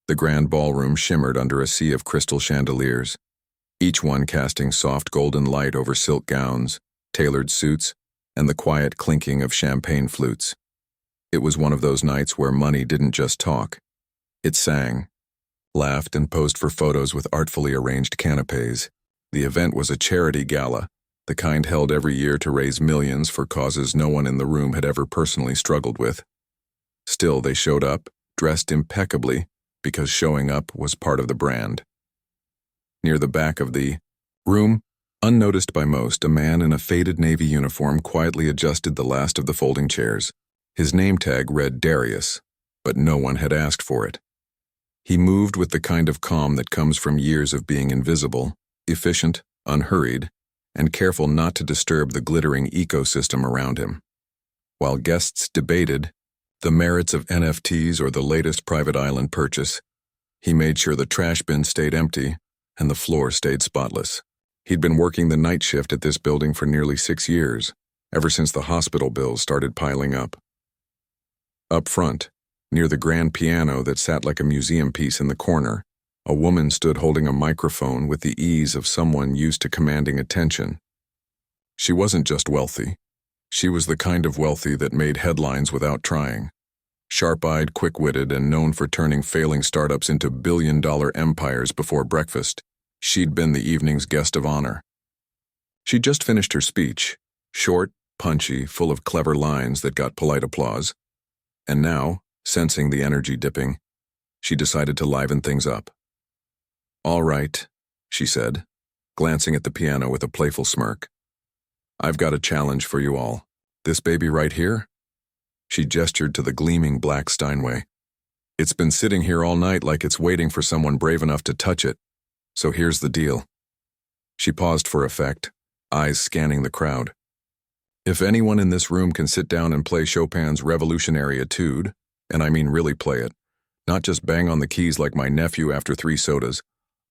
The grand ballroom shimmered under a sea of crystal chandeliers, each one casting soft golden light over silk gowns, tailored suits, and the quiet clinking of champagne flutes. It was one of those nights where money didn't just talk. It sang, laughed, and posed for photos with artfully arranged canapes. The event was a charity gala, the kind held every year to raise millions for causes no one in the room had ever personally struggled with. Still, they showed up, dressed impeccably, because showing up was part of the brand. Near the back of the room, unnoticed by most, a man in a faded navy uniform quietly adjusted the last of the folding chairs. His name tag read Darius, but no one had asked for it. He moved with the kind of calm that comes from years of being invisible, efficient, unhurried, and careful not to disturb the glittering ecosystem around him. While guests debated the merits of NFTs or the latest private island purchase, he made sure the trash bin stayed empty and the floor stayed spotless. He'd been working the night shift at this building for nearly 6 years, ever since the hospital bills started piling up. Up front, near the grand piano that sat like a museum piece in the corner, a woman stood holding a microphone with the ease of someone used to commanding attention. She wasn't just wealthy. She was the kind of wealthy that made headlines without trying. Sharp-eyed, quick-witted, and known for turning failing startups into billion-dollar empires before breakfast, she'd been the evening's guest of honor. She'd just finished her speech, short, punchy, full of clever lines that got polite applause. And now, sensing the energy dipping, she decided to liven things up. "All right," she said, glancing at the piano with a playful smirk. "I've got a challenge for you all. This baby right here?" She gestured to the gleaming black Steinway. "It's been sitting here all night like it's waiting for someone brave enough to touch it. So here's the deal." She paused for effect, eyes scanning the crowd. "If anyone in this room can sit down and play Chopin's Revolutionary Etude, and I mean really play it, not just bang on the keys like my nephew after 3 sodas,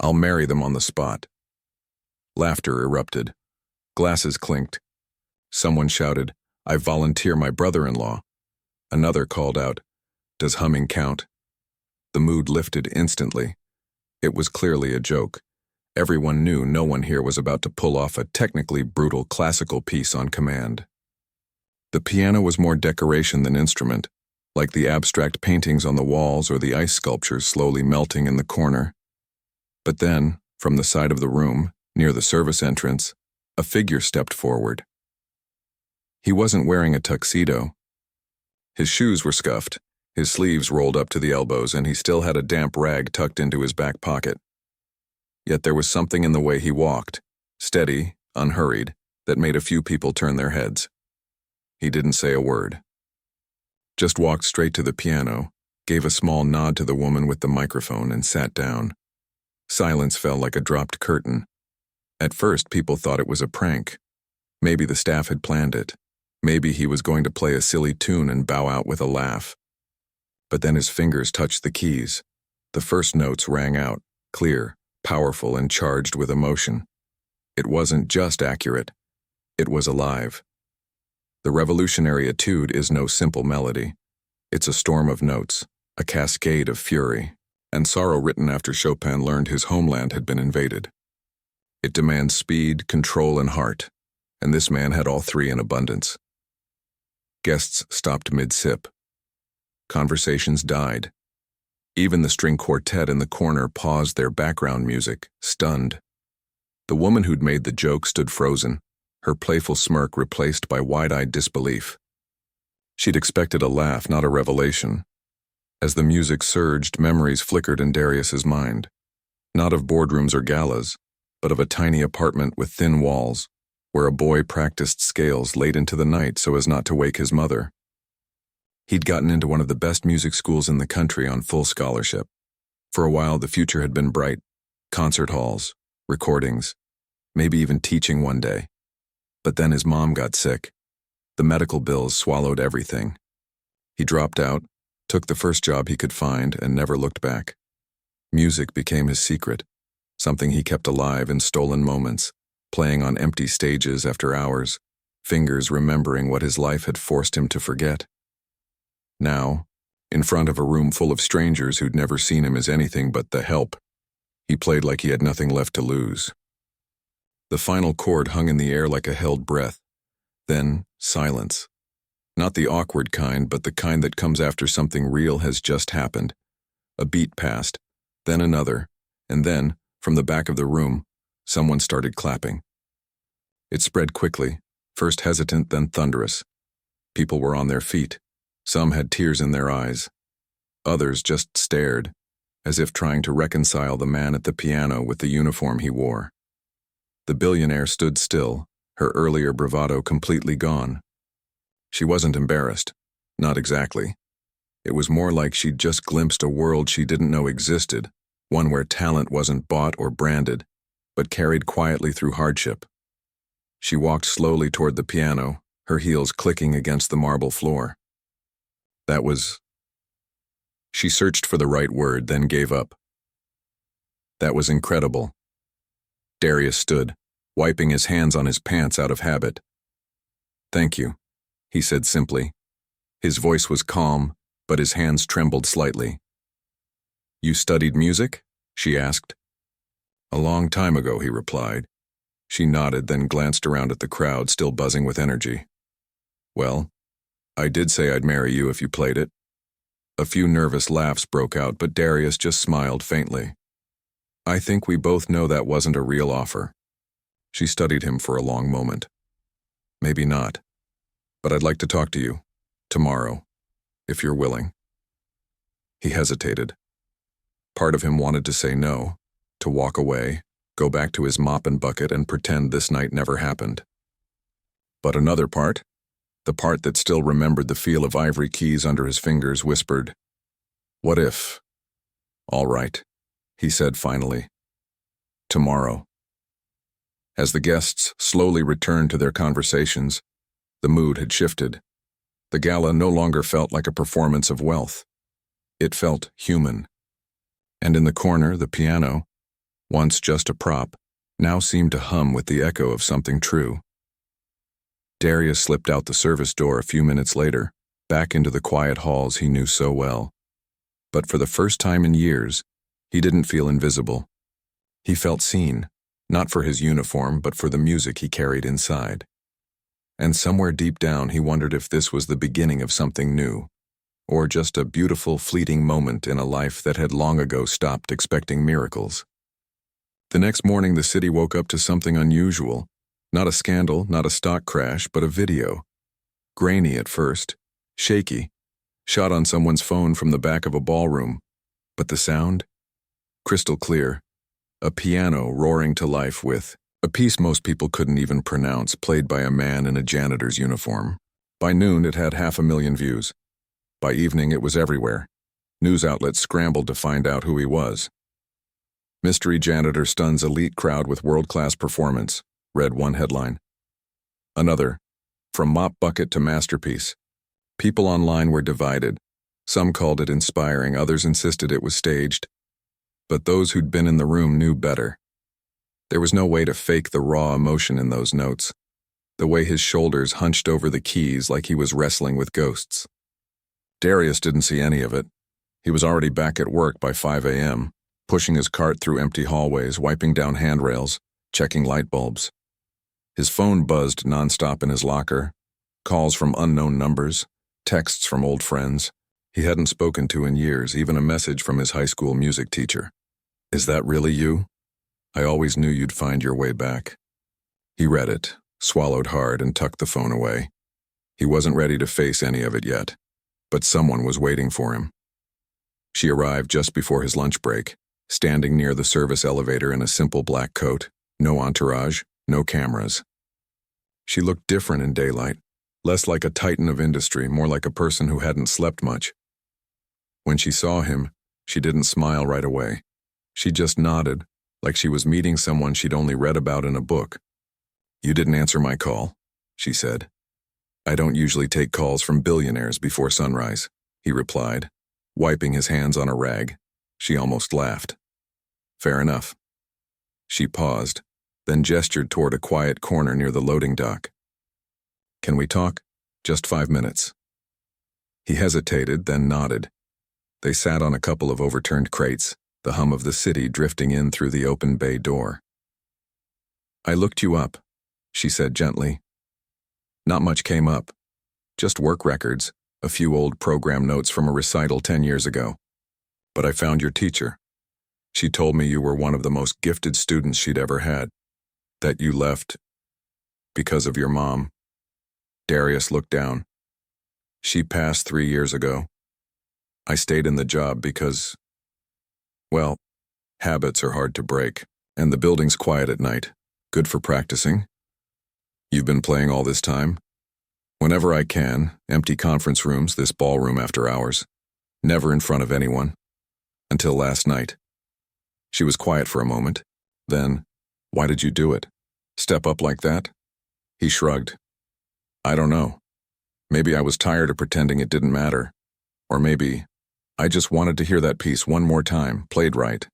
I'll marry them on the spot." Laughter erupted. Glasses clinked. Someone shouted, "I volunteer my brother-in-law." Another called out, "Does humming count?" The mood lifted instantly. It was clearly a joke. Everyone knew no one here was about to pull off a technically brutal classical piece on command. The piano was more decoration than instrument, like the abstract paintings on the walls or the ice sculptures slowly melting in the corner. But then, from the side of the room, near the service entrance, a figure stepped forward. He wasn't wearing a tuxedo. His shoes were scuffed, his sleeves rolled up to the elbows, and he still had a damp rag tucked into his back pocket. Yet there was something in the way he walked, steady, unhurried, that made a few people turn their heads. He didn't say a word. Just walked straight to the piano, gave a small nod to the woman with the microphone, and sat down. Silence fell like a dropped curtain. At first, people thought it was a prank. Maybe the staff had planned it. Maybe he was going to play a silly tune and bow out with a laugh. But then his fingers touched the keys. The first notes rang out, clear, powerful, and charged with emotion. It wasn't just accurate. It was alive. The Revolutionary Etude is no simple melody. It's a storm of notes, a cascade of fury, and sorrow written after Chopin learned his homeland had been invaded. It demands speed, control, and heart, and this man had all 3 in abundance. Guests stopped mid-sip. Conversations died. Even the string quartet in the corner paused their background music, stunned. The woman who'd made the joke stood frozen, her playful smirk replaced by wide-eyed disbelief. She'd expected a laugh, not a revelation. As the music surged, memories flickered in Darius's mind. Not of boardrooms or galas, but of a tiny apartment with thin walls, where a boy practiced scales late into the night so as not to wake his mother. He'd gotten into one of the best music schools in the country on full scholarship. For a while, the future had been bright. Concert halls, recordings, maybe even teaching one day. But then his mom got sick. The medical bills swallowed everything. He dropped out, took the first job he could find, and never looked back. Music became his secret, something he kept alive in stolen moments, playing on empty stages after hours, fingers remembering what his life had forced him to forget. Now, In front of a room full of strangers who'd never seen him as anything but the help, he played like he had nothing left to lose. The final chord hung in the air like a held breath. Then, silence. Not the awkward kind, but the kind that comes after something real has just happened. A beat passed, then another, and then, from the back of the room, someone started clapping. It spread quickly, first hesitant, then thunderous. People were on their feet. Some had tears in their eyes. Others just stared, as if trying to reconcile the man at the piano with the uniform he wore. The billionaire stood still, her earlier bravado completely gone. She wasn't embarrassed. Not exactly. It was more like she'd just glimpsed a world she didn't know existed, one where talent wasn't bought or branded, but carried quietly through hardship. She walked slowly toward the piano, her heels clicking against the marble floor. She searched for the right word, then gave up. That was incredible. Darius stood, wiping his hands on his pants out of habit. "Thank you," he said simply. His voice was calm, but his hands trembled slightly. "You studied music?" she asked. "A long time ago," he replied. She nodded, then glanced around at the crowd, still buzzing with energy. "Well, I did say I'd marry you if you played it." A few nervous laughs broke out, but Darius just smiled faintly. "I think we both know that wasn't a real offer." She studied him for a long moment. "Maybe not, but I'd like to talk to you, tomorrow, if you're willing." He hesitated. Part of him wanted to say no, to walk away, go back to his mop and bucket and pretend this night never happened. But another part, the part that still remembered the feel of ivory keys under his fingers, whispered, "What if?" "All right," he said finally. "Tomorrow." As the guests slowly returned to their conversations, the mood had shifted. The gala no longer felt like a performance of wealth. It felt human. And in the corner, the piano, once just a prop, now seemed to hum with the echo of something true. Darius slipped out the service door a few minutes later, back into the quiet halls he knew so well. But for the first time in years, he didn't feel invisible. He felt seen, not for his uniform, but for the music he carried inside. And somewhere deep down, he wondered if this was the beginning of something new, or just a beautiful, fleeting moment in a life that had long ago stopped expecting miracles. The next morning, the city woke up to something unusual. Not a scandal, not a stock crash, but a video. Grainy at first, shaky, shot on someone's phone from the back of a ballroom. But the sound? Crystal clear. A piano roaring to life with a piece most people couldn't even pronounce, played by a man in a janitor's uniform. By noon, it had 500,000 views. By evening, it was everywhere. News outlets scrambled to find out who he was. "Mystery janitor stuns elite crowd with world-class performance," read one headline. Another, "From mop bucket to masterpiece." People online were divided. Some called it inspiring, others insisted it was staged. But those who'd been in the room knew better. There was no way to fake the raw emotion in those notes, the way his shoulders hunched over the keys like he was wrestling with ghosts. Darius didn't see any of it. He was already back at work by 5 a.m., pushing his cart through empty hallways, wiping down handrails, checking light bulbs. His phone buzzed nonstop in his locker, calls from unknown numbers, texts from old friends he hadn't spoken to in years, even a message from his high school music teacher. "Is that really you? I always knew you'd find your way back." He read it, swallowed hard, and tucked the phone away. He wasn't ready to face any of it yet, but someone was waiting for him. She arrived just before his lunch break, standing near the service elevator in a simple black coat, no entourage, no cameras. She looked different in daylight, less like a titan of industry, more like a person who hadn't slept much. When she saw him, she didn't smile right away. She just nodded, like she was meeting someone she'd only read about in a book. "You didn't answer my call," she said. "I don't usually take calls from billionaires before sunrise," he replied, wiping his hands on a rag. She almost laughed. "Fair enough." She paused, then gestured toward a quiet corner near the loading dock. "Can we talk? Just 5 minutes." He hesitated, then nodded. They sat on a couple of overturned crates, the hum of the city drifting in through the open bay door. "I looked you up," she said gently. "Not much came up. Just work records, a few old program notes from a recital 10 years ago. But I found your teacher. She told me you were one of the most gifted students she'd ever had. That you left because of your mom." Darius looked down. "She passed 3 years ago. I stayed in the job because, well, habits are hard to break, and the building's quiet at night. Good for practicing. You've been playing all this time?" "Whenever I can, empty conference rooms, this ballroom after hours. Never in front of anyone. Until last night." She was quiet for a moment. Then, "Why did you do it? Step up like that?" He shrugged. "I don't know. Maybe I was tired of pretending it didn't matter. Or maybe I just wanted to hear that piece one more time, played right."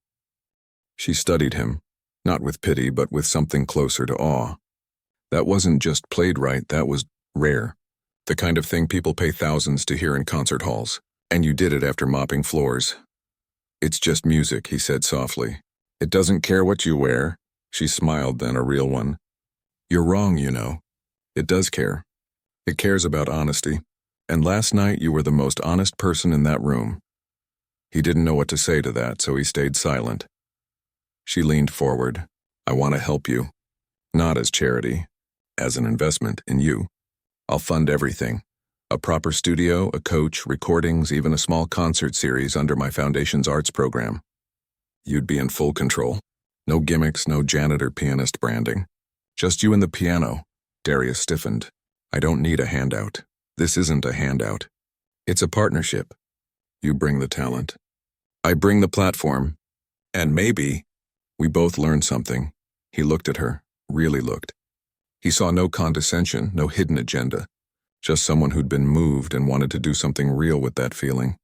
She studied him, not with pity but with something closer to awe. That wasn't just played right, that was rare. The kind of thing people pay thousands to hear in concert halls. And you did it after mopping floors. "It's just music," he said softly. "It doesn't care what you wear." She smiled then, a real one. "You're wrong, you know. It does care. It cares about honesty. And last night you were the most honest person in that room." He didn't know what to say to that, so he stayed silent. She leaned forward. "I want to help you. Not as charity, as an investment in you. I'll fund everything. A proper studio, a coach, recordings, even a small concert series under my foundation's arts program. You'd be in full control. No gimmicks, no janitor pianist branding. Just you and the piano." Darius stiffened. "I don't need a handout. This isn't a handout. It's a partnership. You bring the talent. I bring the platform. And maybe we both learn something." He looked at her, really looked. He saw no condescension, no hidden agenda. Just someone who'd been moved and wanted to do something real with that feeling.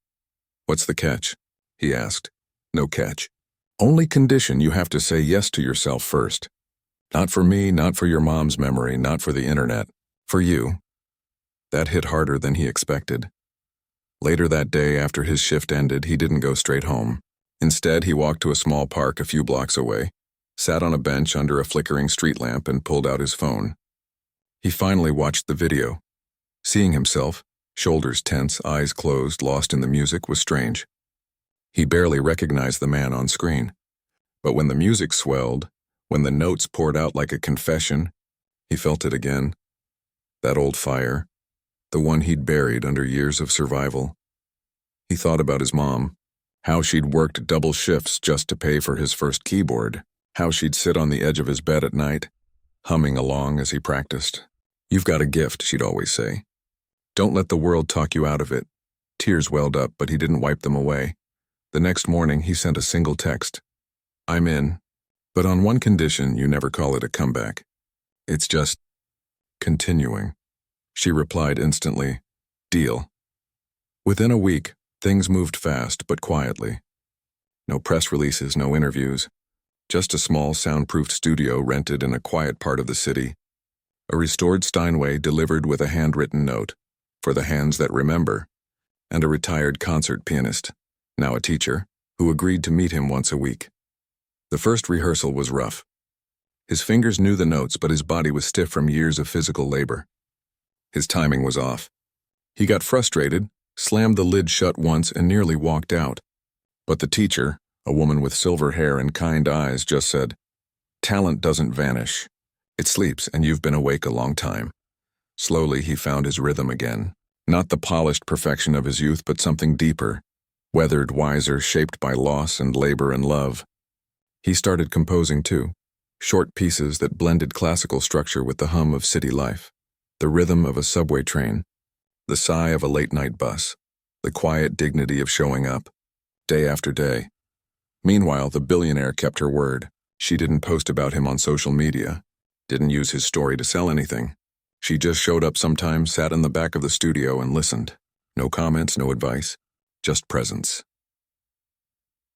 "What's the catch?" he asked. "No catch. Only condition you have to say yes to yourself first. Not for me, not for your mom's memory, not for the internet. For you." That hit harder than he expected. Later that day, after his shift ended, he didn't go straight home. Instead, he walked to a small park a few blocks away, sat on a bench under a flickering street lamp and pulled out his phone. He finally watched the video. Seeing himself, shoulders tense, eyes closed, lost in the music, was strange. He barely recognized the man on screen. But when the music swelled, when the notes poured out like a confession, he felt it again. That old fire, the one he'd buried under years of survival. He thought about his mom, how she'd worked double shifts just to pay for his first keyboard, how she'd sit on the edge of his bed at night, humming along as he practiced. "You've got a gift," she'd always say. "Don't let the world talk you out of it." Tears welled up, but he didn't wipe them away. The next morning, he sent a single text. "I'm in, but on one condition: you never call it a comeback. It's just continuing." She replied instantly, "Deal." Within a week, things moved fast but quietly. No press releases, no interviews. Just a small soundproofed studio rented in a quiet part of the city. A restored Steinway delivered with a handwritten note, for the hands that remember, and a retired concert pianist, now a teacher, who agreed to meet him once a week. The first rehearsal was rough. His fingers knew the notes, but his body was stiff from years of physical labor. His timing was off. He got frustrated, slammed the lid shut once, and nearly walked out. But the teacher, a woman with silver hair and kind eyes, just said, "Talent doesn't vanish. It sleeps, and you've been awake a long time." Slowly, he found his rhythm again. Not the polished perfection of his youth, but something deeper, weathered, wiser, shaped by loss and labor and love. He started composing too, short pieces that blended classical structure with the hum of city life, the rhythm of a subway train, the sigh of a late-night bus, the quiet dignity of showing up, day after day. Meanwhile, the billionaire kept her word. She didn't post about him on social media, didn't use his story to sell anything. She just showed up sometimes, sat in the back of the studio and listened. No comments, no advice, just presence.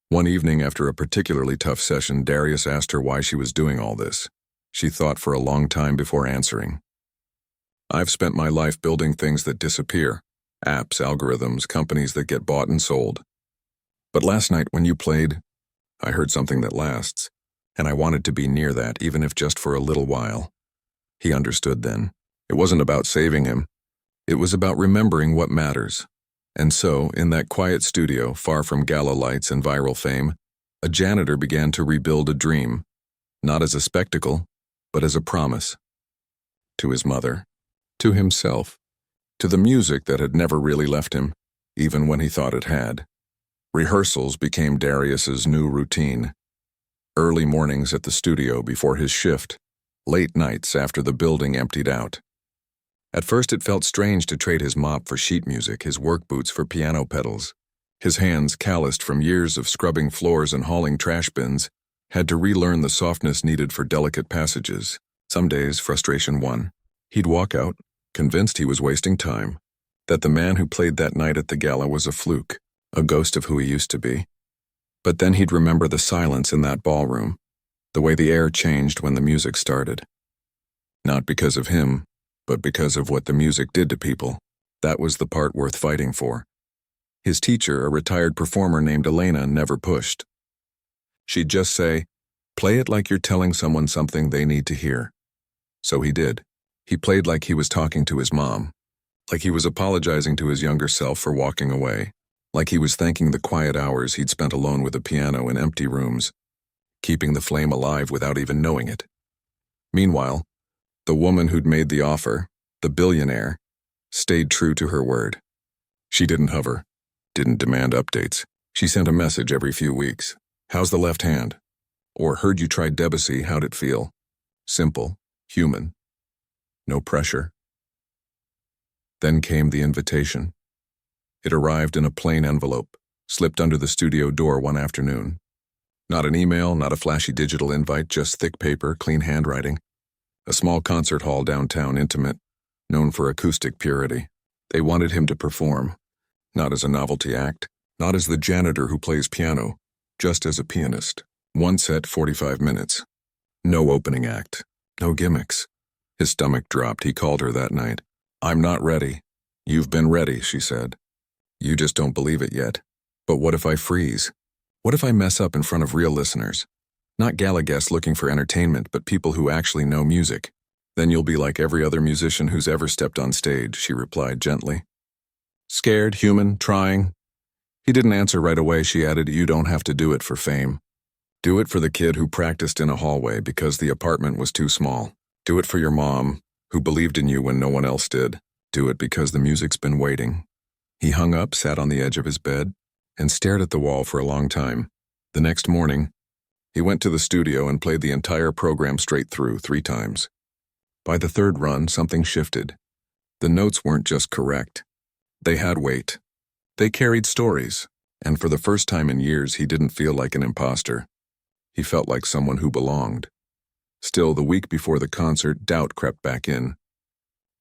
One evening after a particularly tough session, Darius asked her why she was doing all this. She thought for a long time before answering. "I've spent my life building things that disappear. Apps, algorithms, companies that get bought and sold. But last night when you played, I heard something that lasts, and I wanted to be near that, even if just for a little while. He understood then. It wasn't about saving him. It was about remembering what matters. And so, in that quiet studio, far from gala lights and viral fame, a janitor began to rebuild a dream, not as a spectacle, but as a promise. To his mother, to himself, to the music that had never really left him, even when he thought it had. Rehearsals became Darius's new routine. Early mornings at the studio before his shift, late nights after the building emptied out. At first it felt strange to trade his mop for sheet music, his work boots for piano pedals. His hands, calloused from years of scrubbing floors and hauling trash bins, had to relearn the softness needed for delicate passages. Some days frustration won. He'd walk out, convinced he was wasting time, that the man who played that night at the gala was a fluke, a ghost of who he used to be. But then he'd remember the silence in that ballroom, the way the air changed when the music started. Not because of him, but because of what the music did to people. That was the part worth fighting for. His teacher, a retired performer named Elena, never pushed. She'd just say, "Play it like you're telling someone something they need to hear." So he did. He played like he was talking to his mom, like he was apologizing to his younger self for walking away, like he was thanking the quiet hours he'd spent alone with a piano in empty rooms, keeping the flame alive without even knowing it. Meanwhile, the woman who'd made the offer, the billionaire, stayed true to her word. She didn't hover, didn't demand updates. She sent a message every few weeks. "How's the left hand?" Or "Heard you tried Debussy, how'd it feel?" Simple, human, no pressure. Then came the invitation. It arrived in a plain envelope, slipped under the studio door one afternoon. Not an email, not a flashy digital invite, just thick paper, clean handwriting. A small concert hall downtown, intimate, known for acoustic purity. They wanted him to perform, not as a novelty act, not as the janitor who plays piano, just as a pianist. One set, 45 minutes. No opening act, no gimmicks. His stomach dropped. He called her that night. "I'm not ready." "You've been ready," she said. "You just don't believe it yet. But what if I freeze? What if I mess up in front of real listeners? Not gala guests looking for entertainment, but people who actually know music. Then you'll be like every other musician who's ever stepped on stage," she replied gently. Scared, human, trying. He didn't answer right away. She added, "You don't have to do it for fame. Do it for the kid who practiced in a hallway because the apartment was too small. Do it for your mom, who believed in you when no one else did. Do it because the music's been waiting." He hung up, sat on the edge of his bed, and stared at the wall for a long time. The next morning, he went to the studio and played the entire program straight through 3 times. By the 3rd run, something shifted. The notes weren't just correct. They had weight. They carried stories, and for the first time in years, he didn't feel like an imposter. He felt like someone who belonged. Still, the week before the concert, doubt crept back in.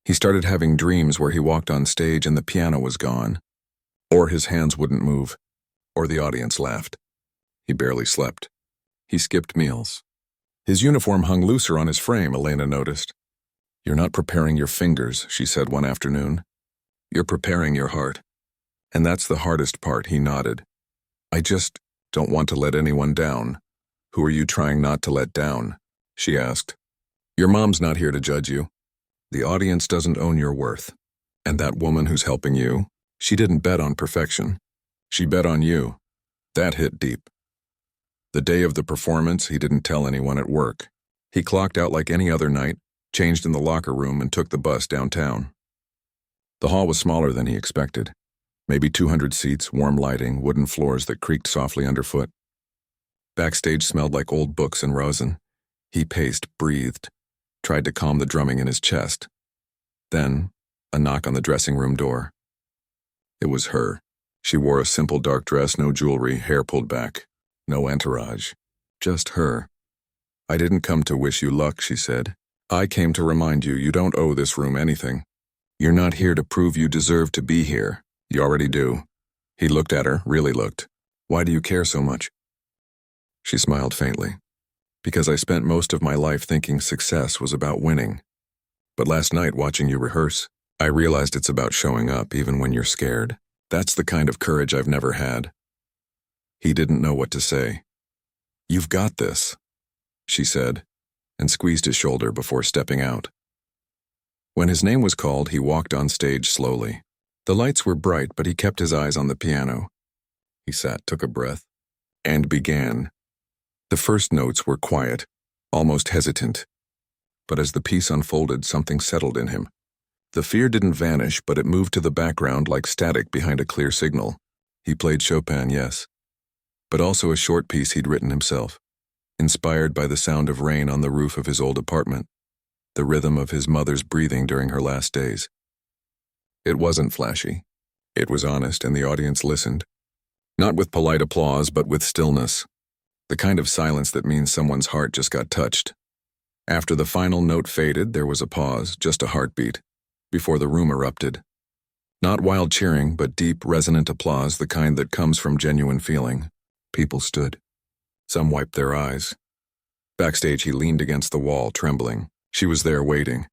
He started having dreams where he walked on stage and the piano was gone, or his hands wouldn't move, or the audience laughed. He barely slept. He skipped meals. His uniform hung looser on his frame, Elena noticed. "You're not preparing your fingers," she said one afternoon. "You're preparing your heart." "And that's the hardest part," he nodded. "I just don't want to let anyone down." "Who are you trying not to let down?" she asked. "Your mom's not here to judge you. The audience doesn't own your worth. And that woman who's helping you, she didn't bet on perfection. She bet on you." That hit deep. The day of the performance, he didn't tell anyone at work. He clocked out like any other night, changed in the locker room, and took the bus downtown. The hall was smaller than he expected. Maybe 200 seats, warm lighting, wooden floors that creaked softly underfoot. Backstage smelled like old books and rosin. He paced, breathed, tried to calm the drumming in his chest. Then, a knock on the dressing room door. It was her. She wore a simple dark dress, no jewelry, hair pulled back. No entourage. Just her. "I didn't come to wish you luck," she said. "I came to remind you you don't owe this room anything. You're not here to prove you deserve to be here. You already do." He looked at her, really looked. "Why do you care so much?" She smiled faintly. "Because I spent most of my life thinking success was about winning. But last night, watching you rehearse, I realized it's about showing up even when you're scared. That's the kind of courage I've never had." He didn't know what to say. "You've got this," she said, and squeezed his shoulder before stepping out. When his name was called, he walked on stage slowly. The lights were bright, but he kept his eyes on the piano. He sat, took a breath, and began. The first notes were quiet, almost hesitant. But as the piece unfolded, something settled in him. The fear didn't vanish, but it moved to the background like static behind a clear signal. He played Chopin, yes, but also a short piece he'd written himself, inspired by the sound of rain on the roof of his old apartment, the rhythm of his mother's breathing during her last days. It wasn't flashy. It was honest, and the audience listened. Not with polite applause, but with stillness. The kind of silence that means someone's heart just got touched. After the final note faded, there was a pause, just a heartbeat, before the room erupted. Not wild cheering, but deep, resonant applause, the kind that comes from genuine feeling. People stood. Some wiped their eyes. Backstage, he leaned against the wall, trembling. She was there, waiting.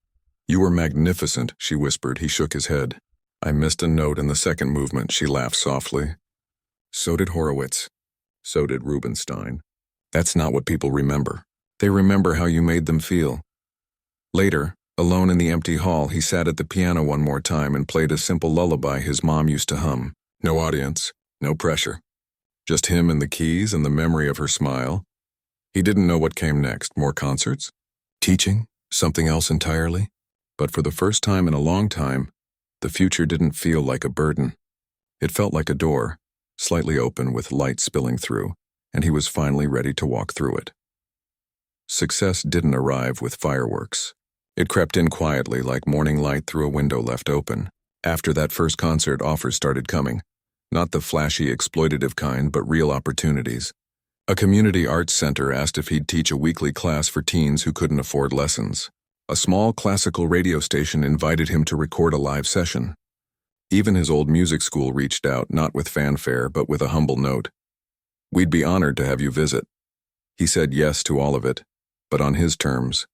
"You were magnificent," she whispered. He shook his head. "I missed a note in the second movement," she laughed softly. "So did Horowitz. So did Rubinstein. That's not what people remember. They remember how you made them feel." Later, alone in the empty hall, he sat at the piano one more time and played a simple lullaby his mom used to hum. No audience, no pressure. Just him and the keys and the memory of her smile. He didn't know what came next. More concerts? Teaching? Something else entirely? But for the first time in a long time, the future didn't feel like a burden. It felt like a door, slightly open with light spilling through, and he was finally ready to walk through it. Success didn't arrive with fireworks. It crept in quietly like morning light through a window left open. After that first concert, offers started coming. Not the flashy, exploitative kind, but real opportunities. A community arts center asked if he'd teach a weekly class for teens who couldn't afford lessons. A small classical radio station invited him to record a live session. Even his old music school reached out, not with fanfare, but with a humble note. "We'd be honored to have you visit." He said yes to all of it, but on his terms.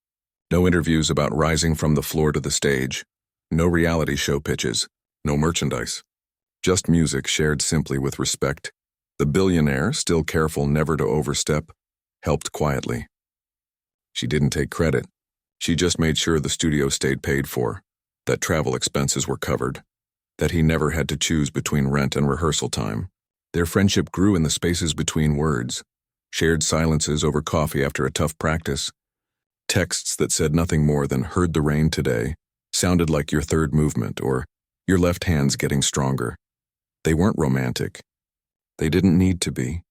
No interviews about rising from the floor to the stage. No reality show pitches. No merchandise. Just music shared simply with respect. The Billionaire, still careful never to overstep, helped quietly. She didn't take credit. She just made sure the studio stayed paid for, that travel expenses were covered, that he never had to choose between rent and rehearsal time. Their friendship grew in the spaces between words, shared silences over coffee after a tough practice, texts that said nothing more than "heard the rain today," sounded like your third movement, or "your left hand's getting stronger." They weren't romantic. They didn't need to be.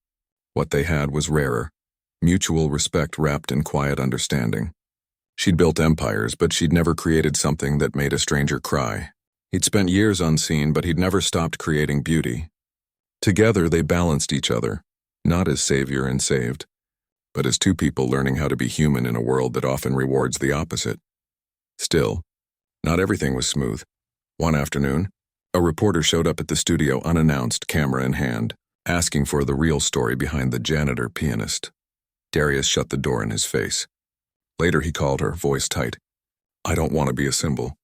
What they had was rarer, mutual respect wrapped in quiet understanding. She'd built empires, but she'd never created something that made a stranger cry. He'd spent years unseen, but he'd never stopped creating beauty. Together they balanced each other, not as savior and saved, but as two people learning how to be human in a world that often rewards the opposite. Still, not everything was smooth. One afternoon, a reporter showed up at the studio unannounced, camera in hand, asking for the real story behind the janitor pianist. Darius shut the door in his face. Later he called her, voice tight. "I don't want to be a symbol.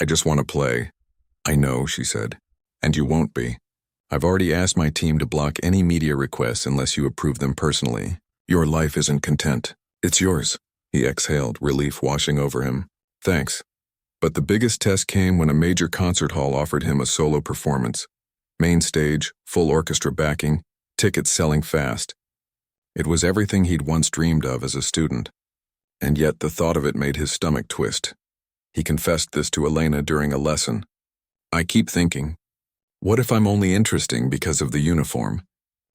I just want to play." "I know," she said, "and you won't be. I've already asked my team to block any media requests unless you approve them personally. Your life isn't content. It's yours." He exhaled, relief washing over him. "Thanks." But the biggest test came when a major concert hall offered him a solo performance. Main stage, full orchestra backing, tickets selling fast. It was everything he'd once dreamed of as a student. And yet the thought of it made his stomach twist. He confessed this to Elena during a lesson. "I keep thinking, what if I'm only interesting because of the uniform?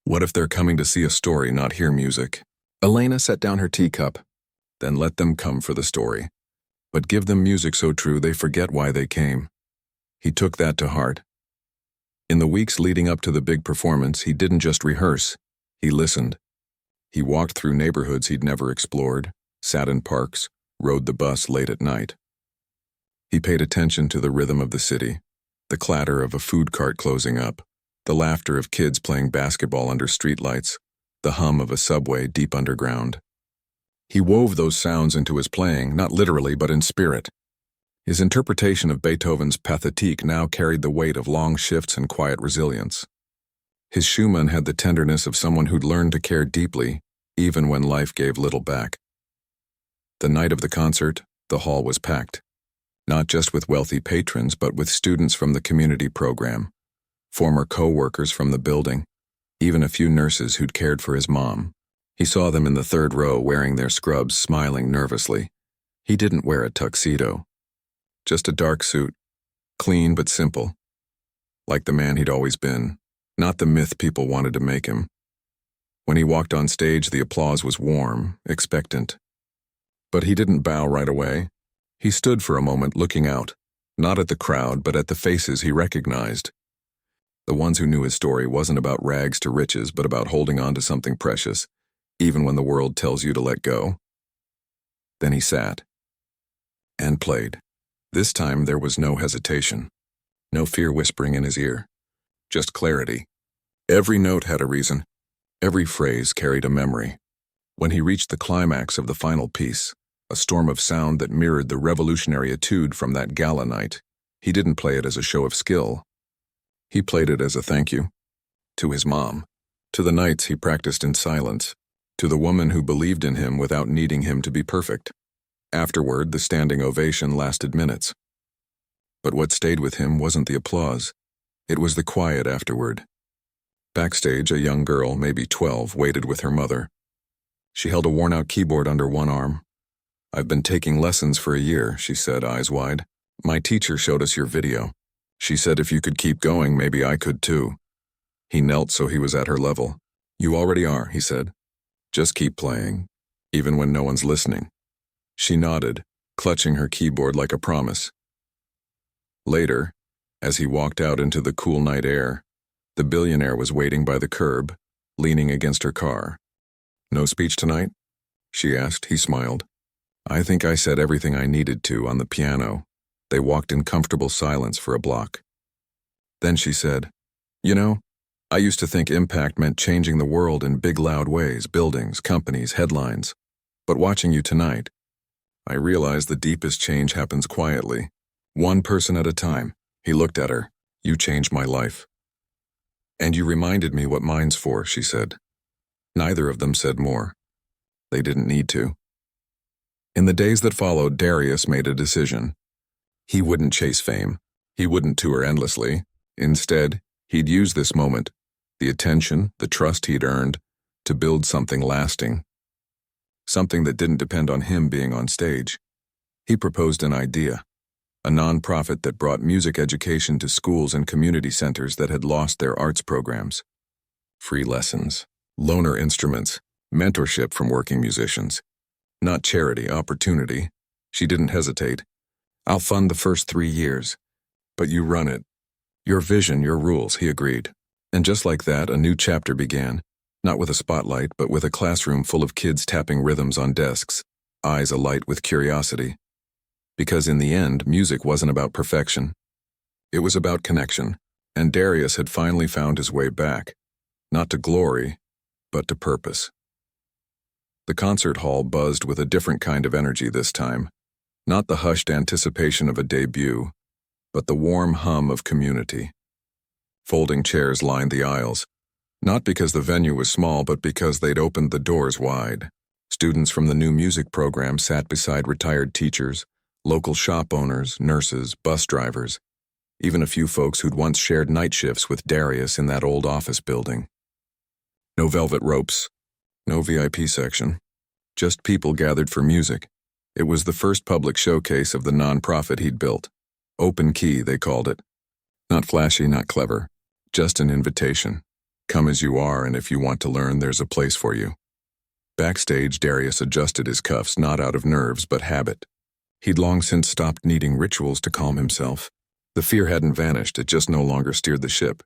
What if they're coming to see a story, not hear music?" Elena set down her teacup. "Then let them come for the story. But give them music so true they forget why they came." He took that to heart. In the weeks leading up to the big performance, he didn't just rehearse. He listened. He walked through neighborhoods he'd never explored, sat in parks, rode the bus late at night. He paid attention to the rhythm of the city, the clatter of a food cart closing up, the laughter of kids playing basketball under streetlights, the hum of a subway deep underground. He wove those sounds into his playing, not literally but in spirit. His interpretation of Beethoven's Pathétique now carried the weight of long shifts and quiet resilience. His Schumann had the tenderness of someone who'd learned to care deeply, even when life gave little back. The night of the concert, the hall was packed. Not just with wealthy patrons, but with students from the community program, former co-workers from the building, even a few nurses who'd cared for his mom. He saw them in the third row wearing their scrubs, smiling nervously. He didn't wear a tuxedo. Just a dark suit, clean but simple. Like the man he'd always been, not the myth people wanted to make him. When he walked on stage, the applause was warm, expectant. But he didn't bow right away. He stood for a moment looking out, not at the crowd, but at the faces he recognized. The ones who knew his story wasn't about rags to riches, but about holding on to something precious, even when the world tells you to let go. Then he sat and played. This time there was no hesitation, no fear whispering in his ear, just clarity. Every note had a reason, every phrase carried a memory. When he reached the climax of the final piece, a storm of sound that mirrored the revolutionary etude from that gala night, he didn't play it as a show of skill. He played it as a thank you. To his mom, to the nights he practiced in silence, to the woman who believed in him without needing him to be perfect. Afterward, the standing ovation lasted minutes. But what stayed with him wasn't the applause. It was the quiet afterward. Backstage, a young girl, maybe 12, waited with her mother. She held a worn-out keyboard under one arm. "I've been taking lessons for a year," she said, eyes wide. "My teacher showed us your video. She said if you could keep going, maybe I could too." He knelt so he was at her level. "You already are," he said. "Just keep playing, even when no one's listening." She nodded, clutching her keyboard like a promise. Later, as he walked out into the cool night air, the billionaire was waiting by the curb, leaning against her car. "No speech tonight?" she asked. He smiled. "I think I said everything I needed to on the piano." They walked in comfortable silence for a block. Then she said, "You know, I used to think impact meant changing the world in big loud ways, buildings, companies, headlines. But watching you tonight, I realize the deepest change happens quietly, one person at a time." He looked at her. "You changed my life." "And you reminded me what mine's for," she said. Neither of them said more. They didn't need to. In the days that followed, Darius made a decision. He wouldn't chase fame. He wouldn't tour endlessly. Instead, he'd use this moment, the attention, the trust he'd earned, to build something lasting. Something that didn't depend on him being on stage. He proposed an idea, a nonprofit that brought music education to schools and community centers that had lost their arts programs. Free lessons, loaner instruments, mentorship from working musicians. Not charity, opportunity. She didn't hesitate. "I'll fund the first 3 years. But you run it. Your vision, your rules," he agreed. And just like that, a new chapter began. Not with a spotlight, but with a classroom full of kids tapping rhythms on desks, eyes alight with curiosity. Because in the end, music wasn't about perfection. It was about connection, and Darius had finally found his way back, not to glory, but to purpose. The concert hall buzzed with a different kind of energy this time, not the hushed anticipation of a debut, but the warm hum of community. Folding chairs lined the aisles, not because the venue was small, but because they'd opened the doors wide. Students from the new music program sat beside retired teachers, local shop owners, nurses, bus drivers, even a few folks who'd once shared night shifts with Darius in that old office building. No velvet ropes, no VIP section, just people gathered for music. It was the first public showcase of the nonprofit he'd built. Open key, they called it. Not flashy, not clever, just an invitation. Come as you are, and if you want to learn, there's a place for you. Backstage, Darius adjusted his cuffs, not out of nerves, but habit. He'd long since stopped needing rituals to calm himself. The fear hadn't vanished, it just no longer steered the ship.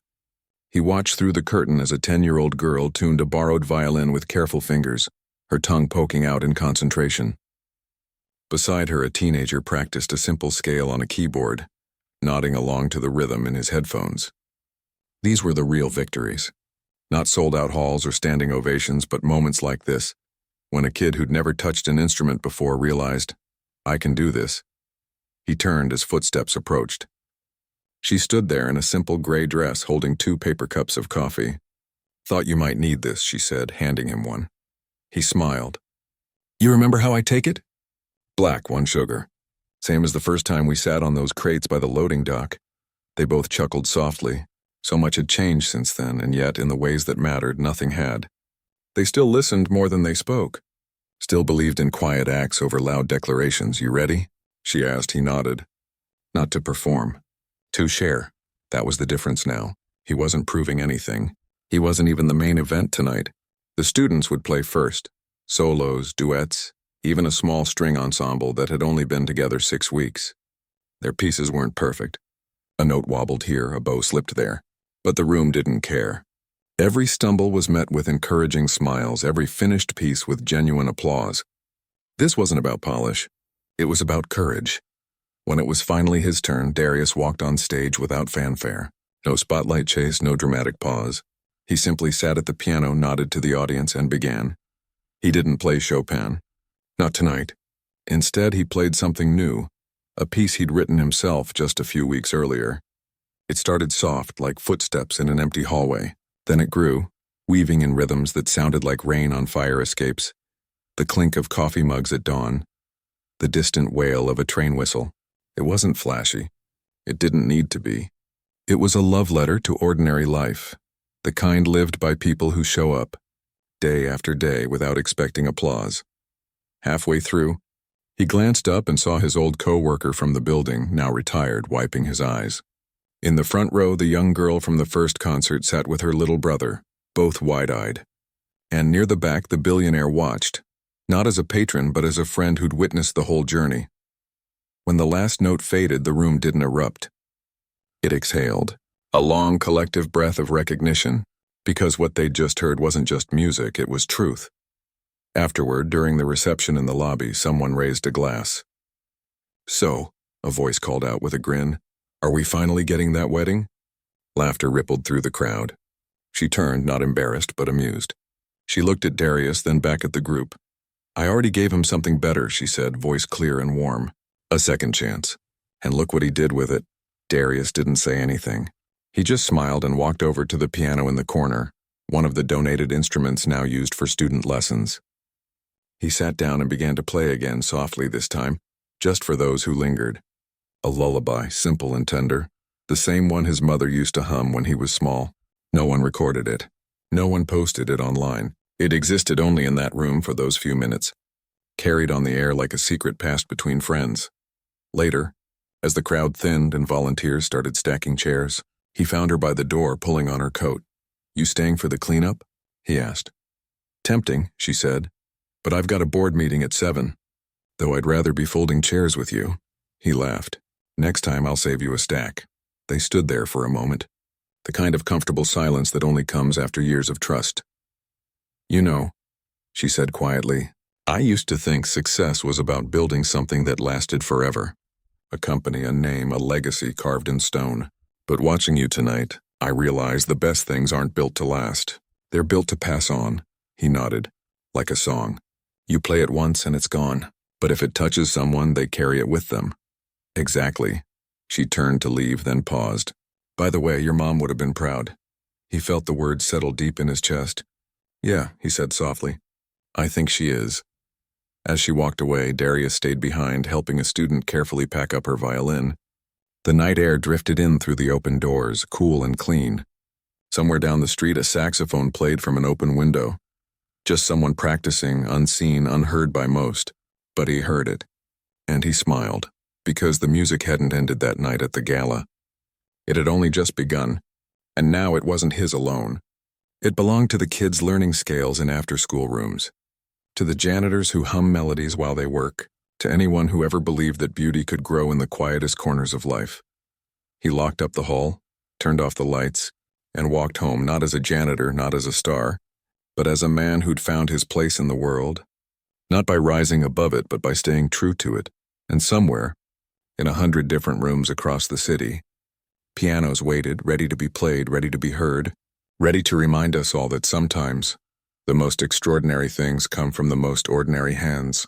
He watched through the curtain as a 10-year-old girl tuned a borrowed violin with careful fingers, her tongue poking out in concentration. Beside her, a teenager practiced a simple scale on a keyboard, nodding along to the rhythm in his headphones. These were the real victories. Not sold-out halls or standing ovations, but moments like this, when a kid who'd never touched an instrument before realized, "I can do this." He turned as footsteps approached. She stood there in a simple gray dress holding 2 paper cups of coffee. Thought you might need this, she said, handing him one. He smiled. You remember how I take it? Black, 1 sugar. Same as the first time we sat on those crates by the loading dock. They both chuckled softly. So much had changed since then, and yet, in the ways that mattered, nothing had. They still listened more than they spoke. Still believed in quiet acts over loud declarations. You ready? She asked. He nodded. Not to perform. To share. That was the difference now. He wasn't proving anything. He wasn't even the main event tonight. The students would play first. Solos, duets, even a small string ensemble that had only been together 6 weeks. Their pieces weren't perfect. A note wobbled here, a bow slipped there. But the room didn't care. Every stumble was met with encouraging smiles, every finished piece with genuine applause. This wasn't about polish. It was about courage. When it was finally his turn, Darius walked on stage without fanfare. No spotlight chase, no dramatic pause. He simply sat at the piano, nodded to the audience, and began. He didn't play Chopin. Not tonight. Instead, he played something new, a piece he'd written himself just a few weeks earlier. It started soft, like footsteps in an empty hallway. Then it grew, weaving in rhythms that sounded like rain on fire escapes, the clink of coffee mugs at dawn, the distant wail of a train whistle. It wasn't flashy. It didn't need to be. It was a love letter to ordinary life, the kind lived by people who show up, day after day, without expecting applause. Halfway through, he glanced up and saw his old co-worker from the building, now retired, wiping his eyes. In the front row, the young girl from the first concert sat with her little brother, both wide-eyed. And near the back, the billionaire watched, not as a patron but as a friend who'd witnessed the whole journey. When the last note faded, the room didn't erupt. It exhaled, a long collective breath of recognition, because what they'd just heard wasn't just music, it was truth. Afterward, during the reception in the lobby, someone raised a glass. So, a voice called out with a grin, are we finally getting that wedding? Laughter rippled through the crowd. She turned, not embarrassed, but amused. She looked at Darius, then back at the group. I already gave him something better, she said, voice clear and warm. A second chance. And look what he did with it. Darius didn't say anything. He just smiled and walked over to the piano in the corner, one of the donated instruments now used for student lessons. He sat down and began to play again, softly this time, just for those who lingered. A lullaby, simple and tender, the same one his mother used to hum when he was small. No one recorded it. No one posted it online. It existed only in that room for those few minutes, carried on the air like a secret passed between friends. Later, as the crowd thinned and volunteers started stacking chairs, he found her by the door pulling on her coat. You staying for the cleanup? He asked. Tempting, she said, but I've got a board meeting at 7. Though I'd rather be folding chairs with you. He laughed. Next time I'll save you a stack. They stood there for a moment, the kind of comfortable silence that only comes after years of trust. You know, she said quietly, I used to think success was about building something that lasted forever. A company, a name, a legacy carved in stone. But watching you tonight, I realize the best things aren't built to last. They're built to pass on. He nodded, like a song. You play it once and it's gone. But if it touches someone, they carry it with them. Exactly. She turned to leave, then paused. By the way, your mom would have been proud. He felt the words settle deep in his chest. Yeah, he said softly. I think she is. As she walked away, Darius stayed behind, helping a student carefully pack up her violin. The night air drifted in through the open doors, cool and clean. Somewhere down the street, a saxophone played from an open window. Just someone practicing, unseen, unheard by most. But he heard it. And he smiled, because the music hadn't ended that night at the gala. It had only just begun, and now it wasn't his alone. It belonged to the kids learning scales in after-school rooms, to the janitors who hum melodies while they work, to anyone who ever believed that beauty could grow in the quietest corners of life. He locked up the hall, turned off the lights, and walked home not as a janitor, not as a star, but as a man who'd found his place in the world, not by rising above it, but by staying true to it. And somewhere, in 100 different rooms across the city, pianos waited, ready to be played, ready to be heard, ready to remind us all that sometimes the most extraordinary things come from the most ordinary hands.